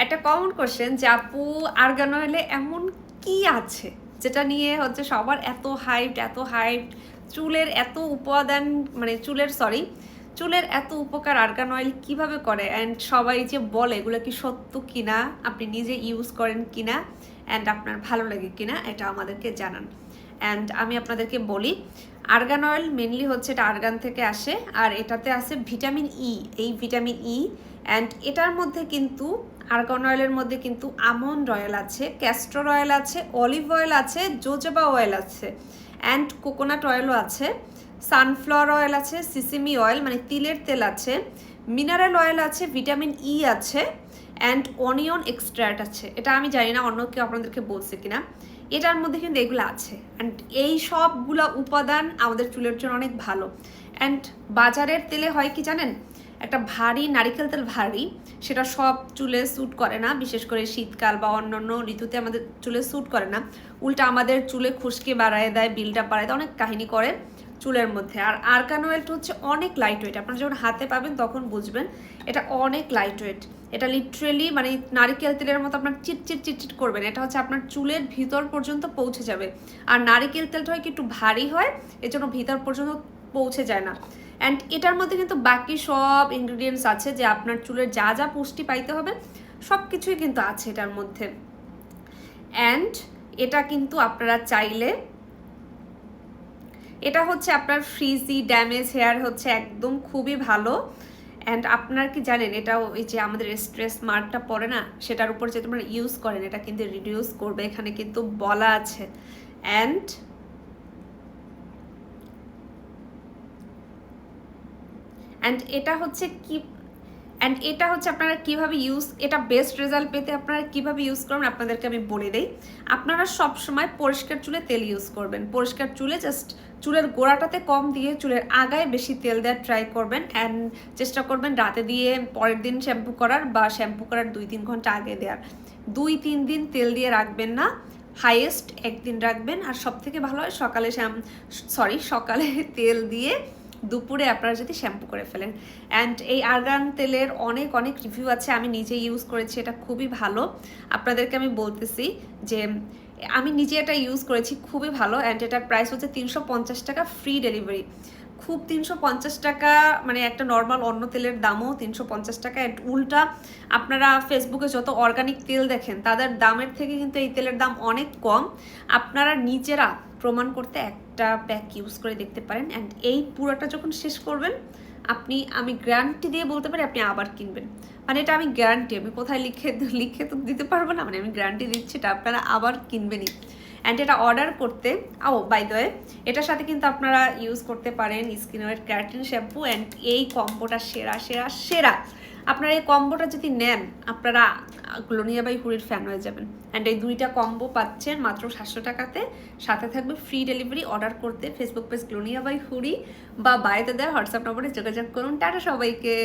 একটা common question যে আপু আর্গান অয়েলে এমন কি আছে যেটা নিয়ে হচ্ছে সবার এত হাইপ চুলের এত উপাদান মানে চুলের এত উপকার আর্গান অয়েল কিভাবে করে অ্যান্ড সবাই যে বলে এগুলো কি সত্য কিনা, আপনি নিজে ইউজ করেন কিনা অ্যান্ড আপনার ভালো লাগে কিনা এটা আমাদেরকে জানান। অ্যান্ড আমি আপনাদেরকে বলি আর্গান অয়েল মেনলি হচ্ছে এটা আর্গান থেকে আসে আর এটাতে আছে ভিটামিন ই। এই ভিটামিন ই অ্যান্ড এটার মধ্যে কিন্তু আর্গান অয়েলের মধ্যে কিন্তু আমন্ড অয়েল আছে, ক্যাস্টর অয়েল আছে, অলিভ অয়েল আছে, জোজোবা অয়েল আছে অ্যান্ড কোকোনাট অয়েলও আছে, সানফ্লাওয়ার অয়েল আছে, সিসিমি অয়েল মানে তিলের তেল আছে, মিনারেল অয়েল আছে, ভিটামিন ই আছে অ্যান্ড অনিয়ন এক্সট্রাক্ট আছে। এটা আমি জানি না অন্য কেউ আপনাদেরকে বলছে কিনা, এটার মধ্যে কিন্তু এগুলো আছে অ্যান্ড এই সবগুলো উপাদান আমাদের চুলের জন্য অনেক ভালো। অ্যান্ড বাজারের তেলে হয় কি জানেন, একটা ভারী নারিকেল তেল ভারী, সেটা সব চুলে স্যুট করে না, বিশেষ করে শীতকাল বা অন্যান্য ঋতুতে আমাদের চুলে স্যুট করে না, উল্টা আমাদের চুলে খুশকি বাড়ায় দেয়, বিল্ড আপ বাড়ায় দেয়, অনেক কাহিনী করে চুলের মধ্যে। আর আর্গান অয়েলটা হচ্ছে অনেক লাইট ওয়েট, আপনারা যখন হাতে পাবেন তখন বুঝবেন এটা অনেক লাইট ওয়েট। এটা লিটারেলি মানে নারিকেল তেলের মতো আপনার চিটচিট করবেন, এটা হচ্ছে আপনার চুলের ভিতর পর্যন্ত পৌঁছে যাবে। আর নারিকেল তেলটা হয় কি একটু ভারী হয়, এর জন্য ভিতর পর্যন্ত পৌঁছে যায় না। অ্যান্ড এটার মধ্যে কিন্তু বাকি সব ইনগ্রিডিয়েন্টস আছে যে আপনার চুলের যা যা পুষ্টি পাইতে হবে সব কিছুই কিন্তু আছে এটার মধ্যে। অ্যান্ড এটা কিন্তু আপনারা চাইলে, এটা হচ্ছে আপনার ফ্রিজি ড্যামেজ হেয়ার হচ্ছে একদম খুবই ভালো। অ্যান্ড আপনার কি জানেন এটা ওই যে আমাদের স্ট্রেস মার্কটা পড়ে না, সেটার উপর যে তোমরা ইউজ করেন এটা কিন্তু রিডিউস করবে, এখানে কিন্তু বলা আছে। অ্যান্ড এটা হচ্ছে কি, এটা হচ্ছে আপনারা কিভাবে ইউজ, এটা বেস্ট রেজাল্ট পেতে আপনারা কিভাবে ইউজ করবেন আপনাদেরকে আমি বলে দেই। আপনারা সব সময় পরিষ্কার চুলে তেল ইউজ করবেন, পরিষ্কার চুলে জাস্ট চুলের গোড়াটাতে কম দিয়ে চুলের আগায় বেশি তেল দেওয়ার ট্রাই করবেন। অ্যান্ড চেষ্টা করবেন রাতে দিয়ে পরের দিন শ্যাম্পু করার বা শ্যাম্পু করার 2-3 ঘন্টা আগে দেওয়ার। 2-3 দিন তেল দিয়ে রাখবেন না, হাইয়েস্ট একদিন রাখবেন। আর সব থেকে ভালো হয় সকালে তেল দিয়ে দুপুরে আপনারা যদি শ্যাম্পু করে ফেলেন। অ্যান্ড এই আর্গান তেলের অনেক রিভিউ আছে, আমি নিজে ইউজ করেছি, এটা খুবই ভালো। আপনাদেরকে আমি বলতেছি যে আমি নিজে এটা ইউজ করেছি, খুবই ভালো। অ্যান্ড এটার প্রাইস হচ্ছে 350 টাকা, ফ্রি ডেলিভারি। খুব 350 টাকা মানে একটা নর্মাল অন্য তেলের দামও 350 টাকা। অ্যান্ড উল্টা আপনারা ফেসবুকে যত অর্গানিক তেল দেখেন তাদের দামের থেকে কিন্তু এই তেলের দাম অনেক কম। আপনারা নিজেরা প্রমাণ করতে একটা প্যাক ইউজ করে দেখতে পারেন। অ্যান্ড এই পুরোটা যখন শেষ করবেন আমি গ্যারান্টি দিয়ে বলতে পারি আপনি আবার কিনবেন। মানে এটা আমি গ্যারান্টি, আমি কোথায় লিখে তো দিতে পারবো না, মানে আমি গ্যারান্টি দিচ্ছি এটা আপনারা আবার কিনবেনই। অ্যান্ড এটা অর্ডার করতে বাই দ্য ওয়ে এটার সাথে কিন্তু আপনারা ইউজ করতে পারেন skin oil keratin shampoo. And এই কম্বোটা সেরা। আপনারা এই কম্বোটা যদি নেন আপনারা গ্লোনিয়া বাই হুড়ির ফ্যান হয়ে যাবেন। অ্যান্ড এই 2টা কম্বো পাচ্ছেন মাত্র 700 টাকাতে, সাথে থাকবে ফ্রি ডেলিভারি। অর্ডার করতে ফেসবুক পেজ গ্লোনিয়া বাই হুড়ি বা বাড়িতে দেওয়া হোয়াটসঅ্যাপ নম্বরে যোগাযোগ করুন। টাটা সবাইকে।